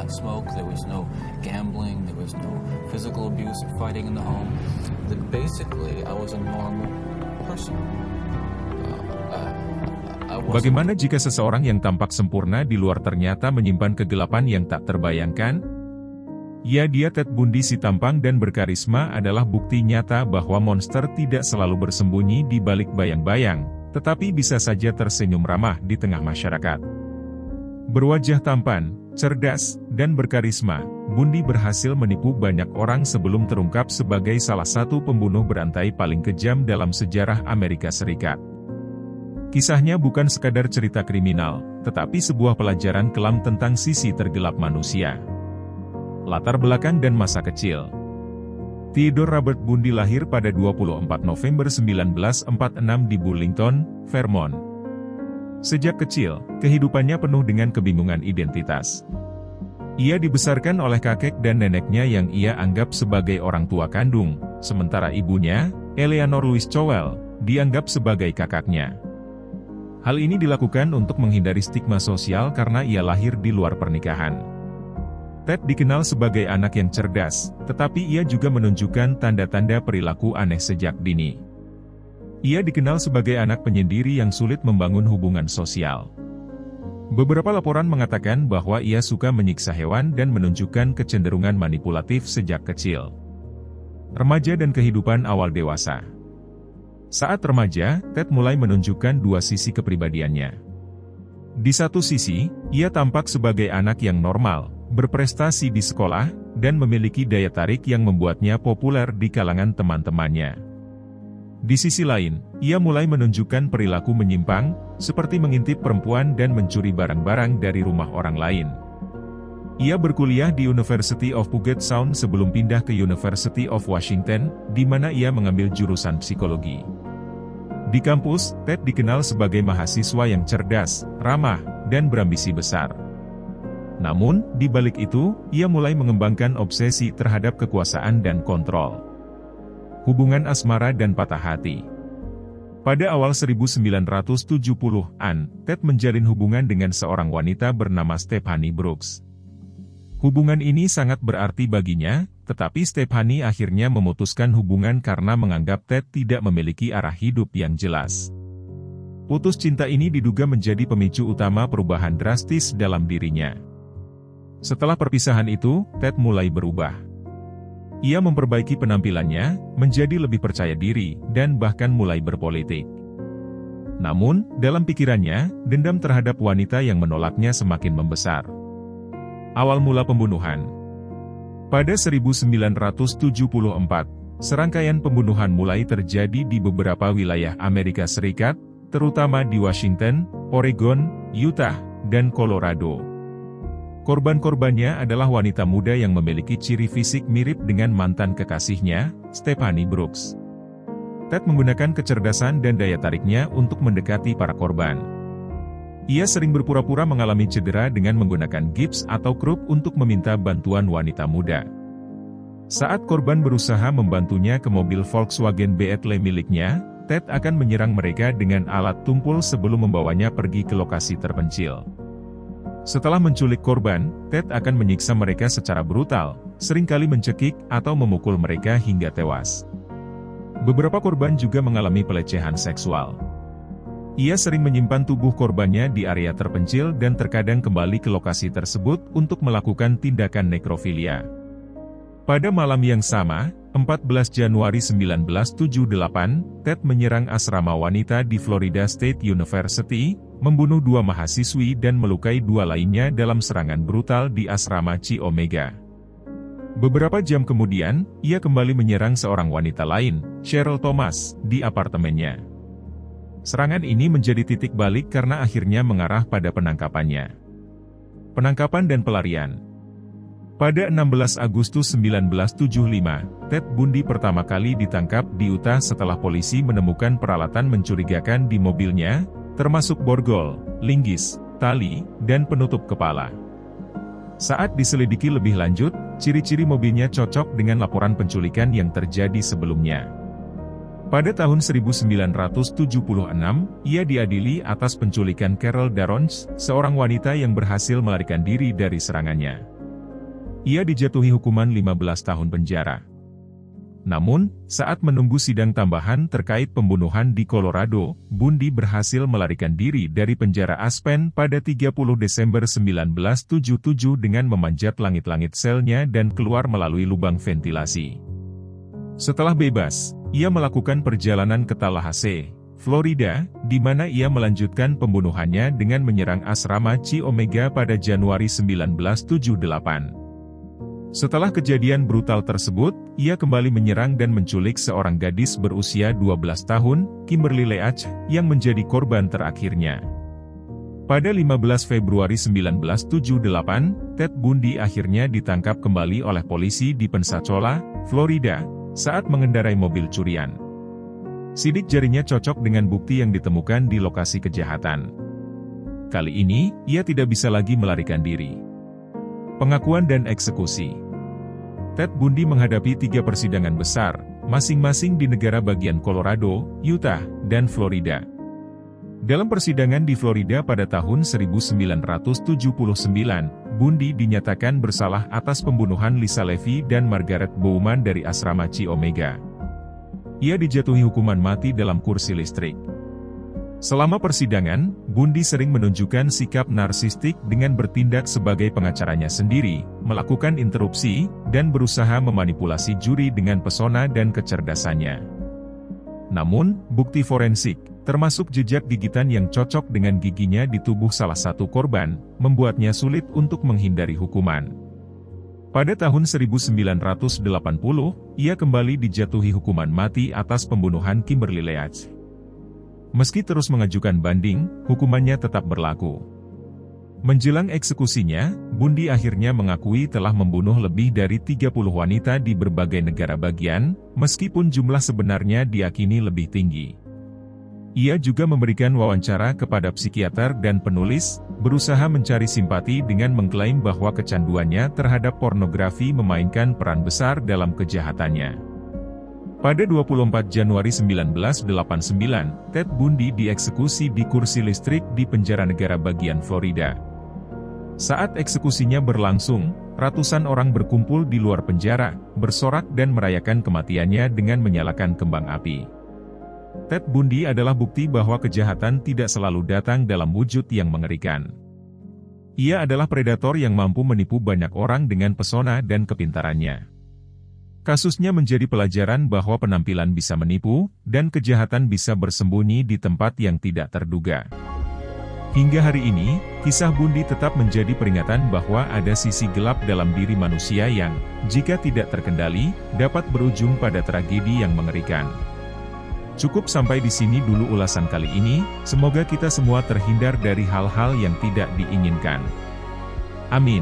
smoke, there was no gambling, there was no physical abuse or fighting in the home. Basically, I was a normal person. Bagaimana jika seseorang yang tampak sempurna di luar ternyata menyimpan kegelapan yang tak terbayangkan? Ya, dia Ted Bundy si tampang dan berkarisma adalah bukti nyata bahwa monster tidak selalu bersembunyi di balik bayang-bayang, tetapi bisa saja tersenyum ramah di tengah masyarakat. Berwajah tampan, cerdas, dan berkarisma, Bundy berhasil menipu banyak orang sebelum terungkap sebagai salah satu pembunuh berantai paling kejam dalam sejarah Amerika Serikat. Kisahnya bukan sekadar cerita kriminal, tetapi sebuah pelajaran kelam tentang sisi tergelap manusia. Latar belakang dan masa kecil. Theodore Robert Bundy lahir pada 24 November 1946 di Burlington, Vermont. Sejak kecil, kehidupannya penuh dengan kebingungan identitas. Ia dibesarkan oleh kakek dan neneknya yang ia anggap sebagai orang tua kandung, sementara ibunya, Eleanor Louise Cowell, dianggap sebagai kakaknya. Hal ini dilakukan untuk menghindari stigma sosial karena ia lahir di luar pernikahan. Ted dikenal sebagai anak yang cerdas, tetapi ia juga menunjukkan tanda-tanda perilaku aneh sejak dini. Ia dikenal sebagai anak penyendiri yang sulit membangun hubungan sosial. Beberapa laporan mengatakan bahwa ia suka menyiksa hewan dan menunjukkan kecenderungan manipulatif sejak kecil. Remaja dan kehidupan awal dewasa. Saat remaja, Ted mulai menunjukkan dua sisi kepribadiannya. Di satu sisi, ia tampak sebagai anak yang normal, berprestasi di sekolah, dan memiliki daya tarik yang membuatnya populer di kalangan teman-temannya. Di sisi lain, ia mulai menunjukkan perilaku menyimpang, seperti mengintip perempuan dan mencuri barang-barang dari rumah orang lain. Ia berkuliah di University of Puget Sound sebelum pindah ke University of Washington, di mana ia mengambil jurusan psikologi. Di kampus, Ted dikenal sebagai mahasiswa yang cerdas, ramah, dan berambisi besar. Namun, di balik itu, ia mulai mengembangkan obsesi terhadap kekuasaan dan kontrol. Hubungan asmara dan patah hati. Pada awal 1970-an, Ted menjalin hubungan dengan seorang wanita bernama Stephanie Brooks. Hubungan ini sangat berarti baginya, tetapi Stephanie akhirnya memutuskan hubungan karena menganggap Ted tidak memiliki arah hidup yang jelas. Putus cinta ini diduga menjadi pemicu utama perubahan drastis dalam dirinya. Setelah perpisahan itu, Ted mulai berubah. Ia memperbaiki penampilannya, menjadi lebih percaya diri, dan bahkan mulai berpolitik. Namun, dalam pikirannya, dendam terhadap wanita yang menolaknya semakin membesar. Awal mula pembunuhan. Pada 1974, serangkaian pembunuhan mulai terjadi di beberapa wilayah Amerika Serikat, terutama di Washington, Oregon, Utah, dan Colorado. Korban-korbannya adalah wanita muda yang memiliki ciri fisik mirip dengan mantan kekasihnya, Stephanie Brooks. Ted menggunakan kecerdasan dan daya tariknya untuk mendekati para korban. Ia sering berpura-pura mengalami cedera dengan menggunakan gips atau krup untuk meminta bantuan wanita muda. Saat korban berusaha membantunya ke mobil Volkswagen Beetle miliknya, Ted akan menyerang mereka dengan alat tumpul sebelum membawanya pergi ke lokasi terpencil. Setelah menculik korban, Ted akan menyiksa mereka secara brutal, seringkali mencekik atau memukul mereka hingga tewas. Beberapa korban juga mengalami pelecehan seksual. Ia sering menyimpan tubuh korbannya di area terpencil dan terkadang kembali ke lokasi tersebut untuk melakukan tindakan nekrofilia. Pada malam yang sama, 14 Januari 1978, Ted menyerang asrama wanita di Florida State University, membunuh 2 mahasiswi dan melukai 2 lainnya dalam serangan brutal di asrama Chi Omega. Beberapa jam kemudian, ia kembali menyerang seorang wanita lain, Cheryl Thomas, di apartemennya. Serangan ini menjadi titik balik karena akhirnya mengarah pada penangkapannya. Penangkapan dan pelarian. Pada 16 Agustus 1975, Ted Bundy pertama kali ditangkap di Utah setelah polisi menemukan peralatan mencurigakan di mobilnya, termasuk borgol, linggis, tali, dan penutup kepala. Saat diselidiki lebih lanjut, ciri-ciri mobilnya cocok dengan laporan penculikan yang terjadi sebelumnya. Pada tahun 1976, ia diadili atas penculikan Carol Darroch, seorang wanita yang berhasil melarikan diri dari serangannya. Ia dijatuhi hukuman 15 tahun penjara. Namun, saat menunggu sidang tambahan terkait pembunuhan di Colorado, Bundy berhasil melarikan diri dari penjara Aspen pada 30 Desember 1977 dengan memanjat langit-langit selnya dan keluar melalui lubang ventilasi. Setelah bebas, ia melakukan perjalanan ke Tallahassee, Florida, di mana ia melanjutkan pembunuhannya dengan menyerang asrama Chi Omega pada Januari 1978. Setelah kejadian brutal tersebut, ia kembali menyerang dan menculik seorang gadis berusia 12 tahun, Kimberly Leach, yang menjadi korban terakhirnya. Pada 15 Februari 1978, Ted Bundy akhirnya ditangkap kembali oleh polisi di Pensacola, Florida, saat mengendarai mobil curian. Sidik jarinya cocok dengan bukti yang ditemukan di lokasi kejahatan. Kali ini, ia tidak bisa lagi melarikan diri. Pengakuan dan eksekusi. Ted Bundy menghadapi 3 persidangan besar, masing-masing di negara bagian Colorado, Utah, dan Florida. Dalam persidangan di Florida pada tahun 1979, Bundy dinyatakan bersalah atas pembunuhan Lisa Levy dan Margaret Bowman dari asrama Chi Omega. Ia dijatuhi hukuman mati dalam kursi listrik. Selama persidangan, Bundy sering menunjukkan sikap narsistik dengan bertindak sebagai pengacaranya sendiri, melakukan interupsi, dan berusaha memanipulasi juri dengan pesona dan kecerdasannya. Namun, bukti forensik, termasuk jejak gigitan yang cocok dengan giginya di tubuh salah satu korban, membuatnya sulit untuk menghindari hukuman. Pada tahun 1980, ia kembali dijatuhi hukuman mati atas pembunuhan Kimberly Leach. Meski terus mengajukan banding, hukumannya tetap berlaku. Menjelang eksekusinya, Bundy akhirnya mengakui telah membunuh lebih dari 30 wanita di berbagai negara bagian, meskipun jumlah sebenarnya diyakini lebih tinggi. Ia juga memberikan wawancara kepada psikiater dan penulis, berusaha mencari simpati dengan mengklaim bahwa kecanduannya terhadap pornografi memainkan peran besar dalam kejahatannya. Pada 24 Januari 1989, Ted Bundy dieksekusi di kursi listrik di penjara negara bagian Florida. Saat eksekusinya berlangsung, ratusan orang berkumpul di luar penjara, bersorak dan merayakan kematiannya dengan menyalakan kembang api. Ted Bundy adalah bukti bahwa kejahatan tidak selalu datang dalam wujud yang mengerikan. Ia adalah predator yang mampu menipu banyak orang dengan pesona dan kepintarannya. Kasusnya menjadi pelajaran bahwa penampilan bisa menipu, dan kejahatan bisa bersembunyi di tempat yang tidak terduga. Hingga hari ini, kisah Bundy tetap menjadi peringatan bahwa ada sisi gelap dalam diri manusia yang, jika tidak terkendali, dapat berujung pada tragedi yang mengerikan. Cukup sampai di sini dulu ulasan kali ini, semoga kita semua terhindar dari hal-hal yang tidak diinginkan. Amin.